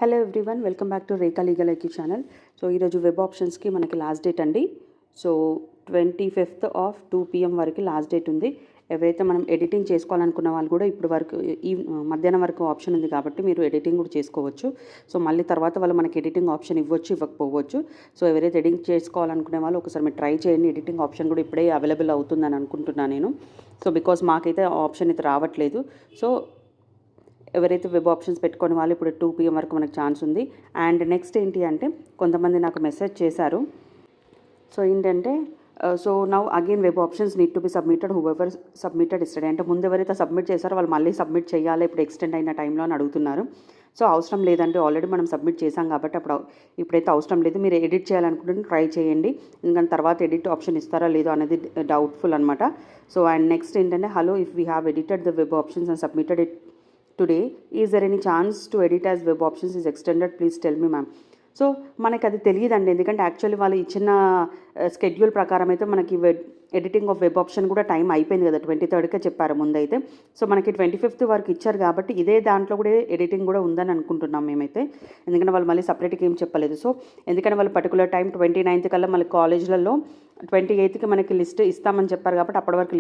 Hello everyone, welcome back to Rekha legal IQ channel. So ఈరోజు web ఆప్షన్స్కి మనకి last date అండి. సో 25th ఆఫ్ 2 PM వరకు last date ఉంది. ఎవరైతే మనం ఎడిటింగ్ చేసుకోవాలనుకున్న వాళ్ళు కూడా ఇప్పుడు వరకు ఈ మధ్యాహ్నం వరకు ఆప్షన్ ఉంది కాబట్టి మీరు ఎడిటింగ్ కూడా చేసుకోవచ్చు. సో మళ్ళీ తర్వాత వాళ్ళు మనకి ఎడిటింగ్ ఆప్షన్ ఇవ్వచ్చు, ఇవ్వకపోవచ్చు. సో ఎవరైతే ఎడిటింగ్ చేసుకోవాలనుకునే వాళ్ళు ఒకసారి మీరు ట్రై చేయండి. ఎడిటింగ్ ఆప్షన్ కూడా ఇప్పుడే అవైలబుల్ అవుతుందని అనుకుంటున్నాను నేను. సో బికాస్ మాకైతే ఆప్షన్ అయితే రావట్లేదు. సో ఎవరైతే వెబ్ ఆప్షన్స్ పెట్టుకునే వాళ్ళు ఇప్పుడు 2 PM వరకు మనకు ఛాన్స్ ఉంది. అండ్ నెక్స్ట్ ఏంటి అంటే కొంతమంది నాకు మెసేజ్ చేశారు. సో ఏంటంటే so now again web options need to be submitted whoever submitted yesterday. అంటే ముందు ఎవరైతే సబ్మిట్ చేశారో వాళ్ళు మళ్ళీ సబ్మిట్ చేయాలి ఇప్పుడు ఎక్స్టెండ్ అయిన టైంలో అని అడుగుతున్నారు. సో అవసరం లేదంటే ఆల్రెడీ మనం సబ్మిట్ చేసాం కాబట్టి ఇప్పుడైతే అవసరం లేదు. మీరు ఎడిట్ చేయాలనుకుంటే ట్రై చేయండి. ఎందుకంటే తర్వాత ఎడిట్ ఆప్షన్ ఇస్తారా లేదో అనేది డౌట్ఫుల్ అనమాట. సో అండ్ నెక్స్ట్ ఏంటంటే hello, if we have edited the web options and submitted it today, is there any chance to edit as web options is extended, please tell me ma'am. So మనకి అది తెలియదండి, ఎందుకంటే actually వాళ్ళు ఇచ్చిన schedule ప్రకారం అయితే మనకి ఎడిటింగ్ ఆఫ్ వెబ్ ఆప్షన్ కూడా టైం అయిపోయింది కదా, 23కే చెప్పారు ముందైతే. సో మనకి 25th వరకు ఇచ్చారు కాబట్టి ఇదే దాంట్లో కూడా ఎడిటింగ్ కూడా ఉందని అనుకుంటున్నాం మేమైతే, ఎందుకంటే వాళ్ళు మళ్ళీ సపరేట్గా ఏం చెప్పలేదు. సో ఎందుకంటే వాళ్ళు పర్టికులర్ టైం 29th కల్లా మళ్ళీ కాలేజ్లలో 28కి మనకి లిస్ట్ ఇస్తామని చెప్పారు కాబట్టి అప్పటి వరకు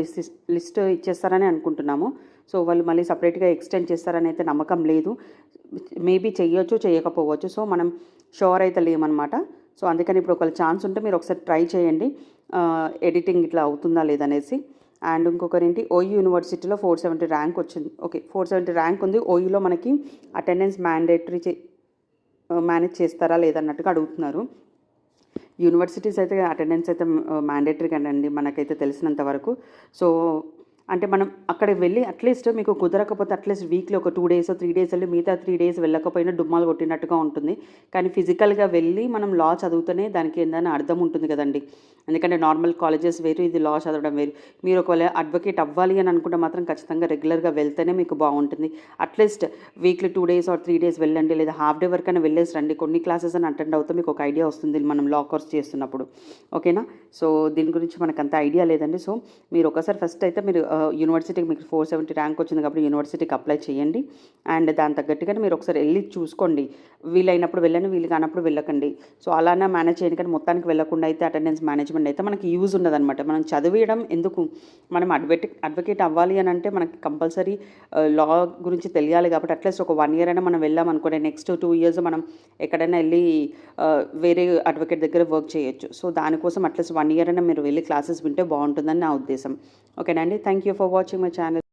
లిస్ట్ ఇచ్చేస్తారని అనుకుంటున్నాము. సో వాళ్ళు మళ్ళీ సపరేట్గా ఎక్స్టెండ్ చేస్తారని అయితే నమ్మకం లేదు. మేబీ చేయొచ్చు, చేయకపోవచ్చు. సో మనం షూర్ అయితే లేమన్నమాట. సో అందుకని ఇప్పుడు ఒకవేళ ఛాన్స్ ఉంటే మీరు ఒకసారి ట్రై చేయండి ఎడిటింగ్ ఇట్లా అవుతుందా లేదనేసి. అండ్ ఇంకొకరి ఏంటి, ఓయూ యూనివర్సిటీలో 470 ర్యాంక్ వచ్చింది. ఓకే, 470 ర్యాంక్ ఉంది. ఓయూలో మనకి అటెండెన్స్ మేనేజ్ చేస్తారా లేదన్నట్టుగా అడుగుతున్నారు. యూనివర్సిటీస్ అయితే అటెండెన్స్ అయితే మ్యాండేటరీ కదండి మనకైతే తెలిసినంత వరకు. సో అంటే మనం అక్కడ వెళ్ళి అట్లీస్ట్ మీకు కుదరకపోతే అట్లీస్ట్ వీక్లీ ఒక 2 days 3 days వెళ్ళి మిగతా 3 days వెళ్ళకపోయినా డుమ్మాలు కొట్టినట్టుగా ఉంటుంది. కానీ ఫిజికల్గా వెళ్ళి మనం లా చదివితేనే దానికి ఏందని అర్థం ఉంటుంది కదండి. ఎందుకంటే నార్మల్ కాలేజెస్ వేరు, ఇది లా చదవడం వేరు. మీరు ఒకవేళ అడ్వకేట్ అవ్వాలి అని అనుకుంటే మాత్రం ఖచ్చితంగా రెగ్యులర్గా వెళ్తేనే మీకు బాగుంటుంది. అట్లీస్ట్ వీక్లీ 2 days 3 days వెళ్ళండి, లేదా హాఫ్ డే వరకు అయినా వెళ్ళేసి రండి. కొన్ని క్లాసెస్ అని అటెండ్ అవుతే మీకు ఒక ఐడియా వస్తుంది మనం లా కోర్స్ చేస్తున్నప్పుడు. ఓకేనా? సో దీని గురించి మనకు అంత ఐడియా లేదండి. సో మీరు ఒకసారి ఫస్ట్ అయితే మీరు యూనివర్సిటీకి మీకు 470 ర్యాంక్ వచ్చింది కాబట్టి యూనివర్సిటీకి అప్లై చేయండి. అండ్ దాని తగ్గట్టుగా మీరు ఒకసారి వెళ్ళి చూసుకోండి. వీలైనప్పుడు వెళ్ళండి, వీలు కానప్పుడు వెళ్ళకండి. సో అలానే మేనేజ్ చేయండి. కానీ మొత్తానికి వెళ్ళకుండా అయితే అటెండెన్స్ మేనేజ్మెంట్ అయితే మనకి యూజ్ ఉండదన్నమాట. మనం చదివేయడం ఎందుకు, మనం అడ్వకేట్ అవ్వాలి అని అంటే మనకి కంపల్సరీ లా గురించి తెలియాలి కాబట్టి అట్లీస్ట్ ఒక 1 year అయినా మనం వెళ్ళాం అనుకోండి, నెక్స్ట్ 2 years మనం ఎక్కడైనా వెళ్ళి వేరే అడ్వకేట్ దగ్గర వర్క్ చేయొచ్చు. సో దానికోసం అట్లీస్ట్ 1 year అయినా మీరు వెళ్ళి క్లాసెస్ వింటే బాగుంటుందని నా ఉద్దేశం. ఓకేనా అండి? Thank you for watching my channel.